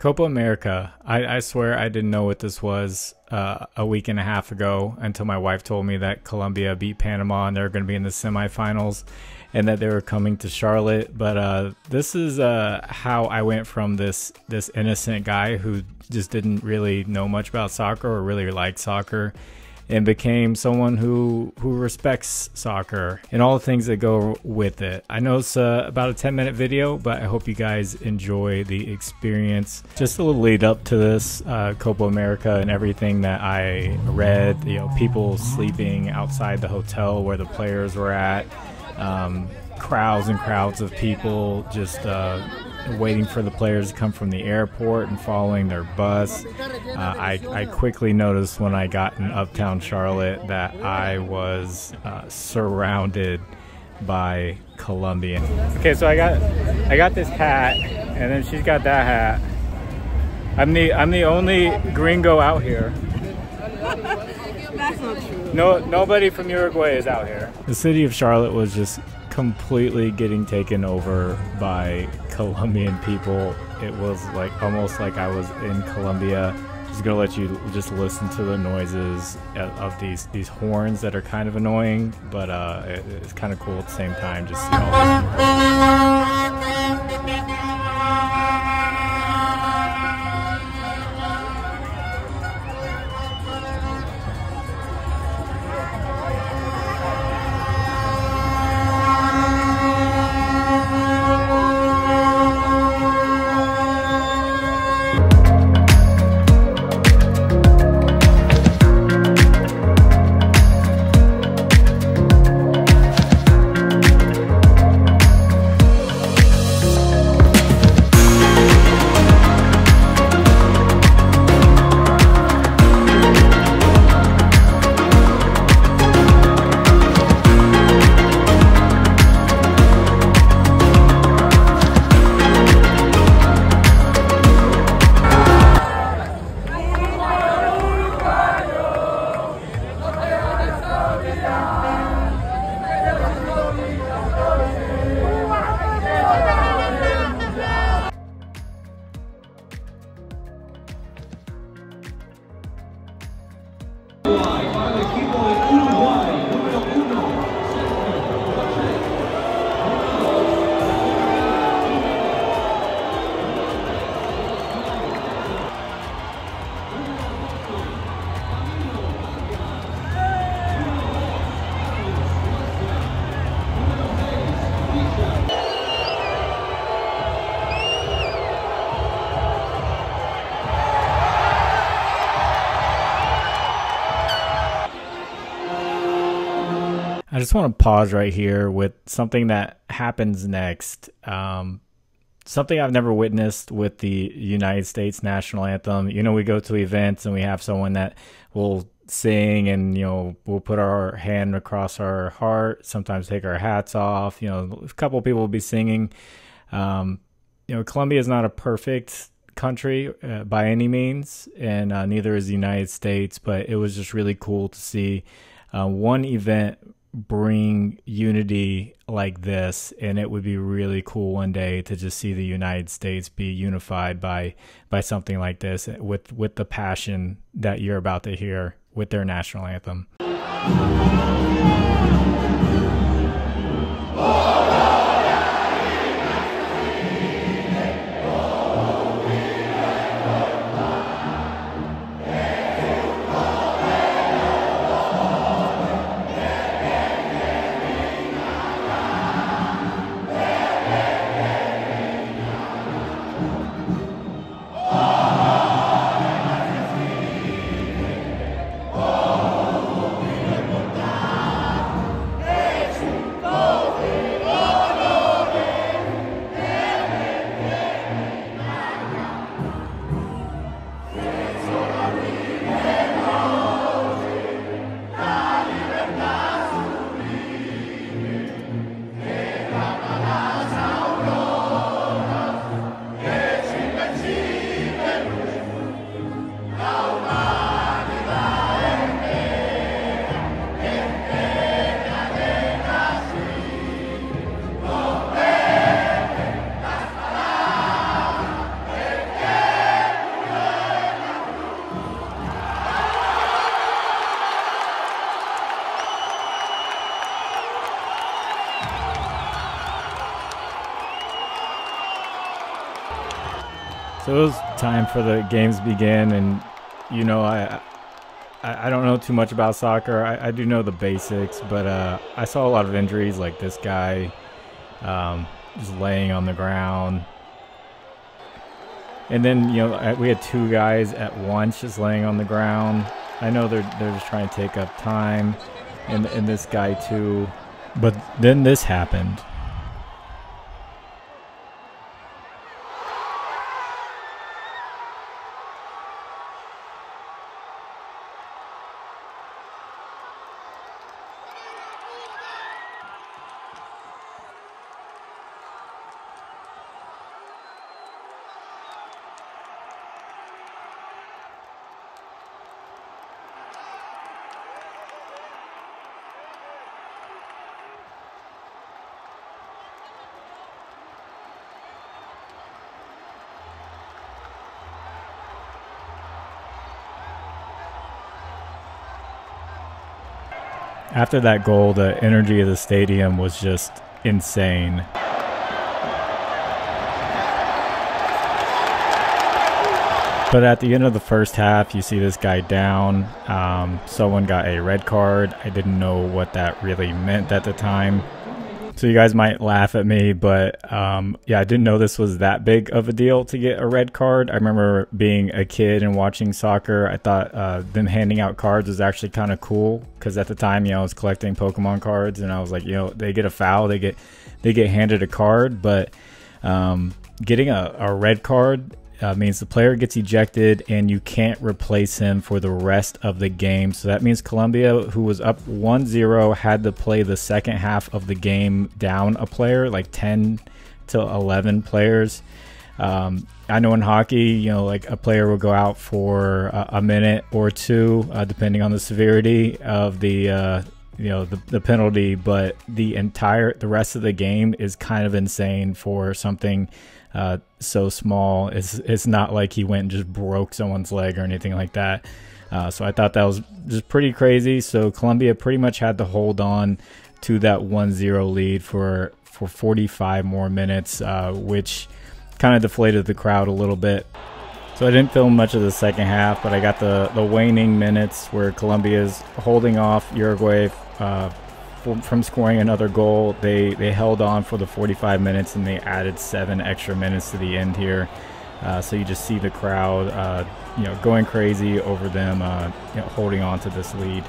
Copa America. I swear I didn't know what this was a week and a half ago until my wife told me that Colombia beat Panama and they're going to be in the semifinals and that they were coming to Charlotte. But this is how I went from this innocent guy who just didn't really know much about soccer or really liked soccer and became someone who respects soccer and all the things that go with it. I know it's about a 10-minute video, but I hope you guys enjoy the experience. Just a little lead up to this Copa America and everything that I read, you know, people sleeping outside the hotel where the players were at, crowds and crowds of people just waiting for the players to come from the airport and following their bus. I quickly noticed when I got in uptown Charlotte that I was surrounded by Colombians. Okay, so I got this hat, and then she's got that hat. I'm the only gringo out here. That's not true. Nobody from Uruguay is out here. The city of Charlotte was just completely getting taken over by Colombian people. It was like almost like I was in Colombia. Just gonna let you just listen to the noises of these horns that are kind of annoying, but it's kind of cool at the same time. Just see all this. I just want to pause right here with something that happens next. Something I've never witnessed with the United States national anthem. You know, we go to events and we have someone that will sing and, you know, we'll put our hand across our heart, sometimes take our hats off. You know, a couple of people will be singing. You know, Colombia is not a perfect country by any means, and neither is the United States, but it was just really cool to see one event bring unity like this, and it would be really cool one day to just see the United States be unified by something like this with the passion that you're about to hear with their national anthem. So it was time for the games to begin, and you know, I don't know too much about soccer. I do know the basics, but I saw a lot of injuries, like this guy just laying on the ground. And then, you know, we had two guys at once just laying on the ground. I know they're just trying to take up time, and this guy too. But then this happened. After that goal, the energy of the stadium was just insane. But at the end of the first half, you see this guy down. Someone got a red card. I didn't know what that really meant at the time. So you guys might laugh at me, but yeah, I didn't know this was that big of a deal to get a red card. I remember being a kid and watching soccer. I thought them handing out cards was actually kind of cool, because at the time, you know, I was collecting Pokemon cards, and I was like, you know, they get a foul, they get handed a card, but getting a red card means the player gets ejected and you can't replace him for the rest of the game. So that means Colombia, who was up 1-0, had to play the second half of the game down a player, like 10 to 11 players. I know in hockey, you know, like a player will go out for a minute or two, depending on the severity of the you know, the penalty, but the rest of the game is kind of insane for something so small. It's not like he went and just broke someone's leg or anything like that. So I thought that was just pretty crazy. So Colombia pretty much had to hold on to that 1-0 lead for 45 more minutes, which kind of deflated the crowd a little bit. So I didn't film much of the second half, but I got the waning minutes where Colombia is holding off Uruguay from scoring another goal. They held on for the 45 minutes, and they added 7 extra minutes to the end here. So you just see the crowd, you know, going crazy over them, you know, holding on to this lead.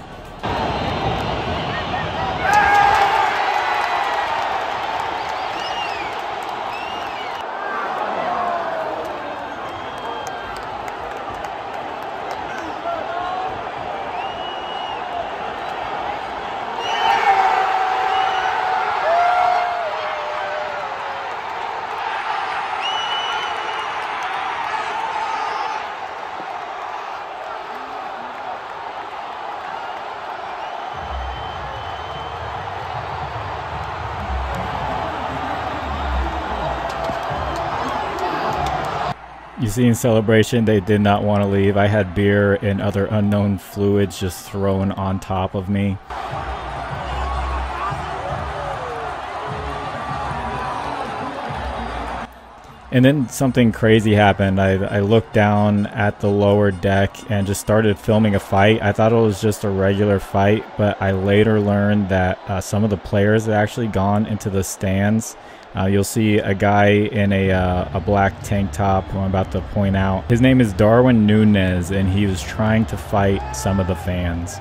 You see in celebration, they did not want to leave. I had beer and other unknown fluids just thrown on top of me. And then something crazy happened. I looked down at the lower deck and just started filming a fight. I thought it was just a regular fight, but I later learned that some of the players had actually gone into the stands. You'll see a guy in a black tank top who I'm about to point out. His name is Darwin Nunez, and he was trying to fight some of the fans.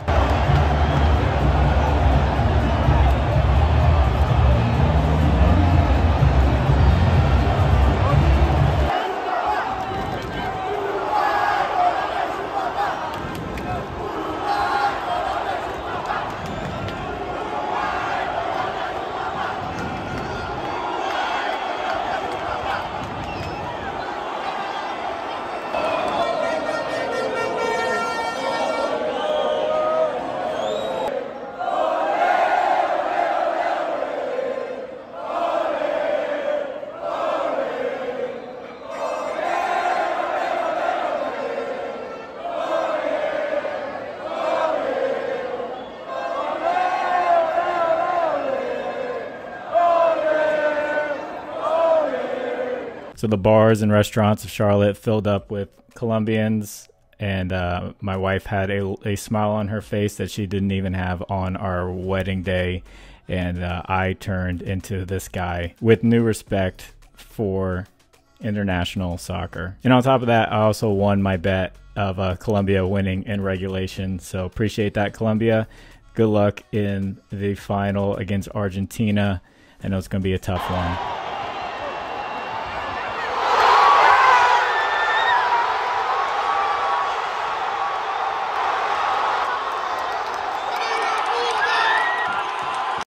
So the bars and restaurants of Charlotte filled up with Colombians, and my wife had a smile on her face that she didn't even have on our wedding day, and I turned into this guy with new respect for international soccer. And on top of that, I also won my bet of Colombia winning in regulation, so appreciate that, Colombia. Good luck in the final against Argentina. I know it's going to be a tough one.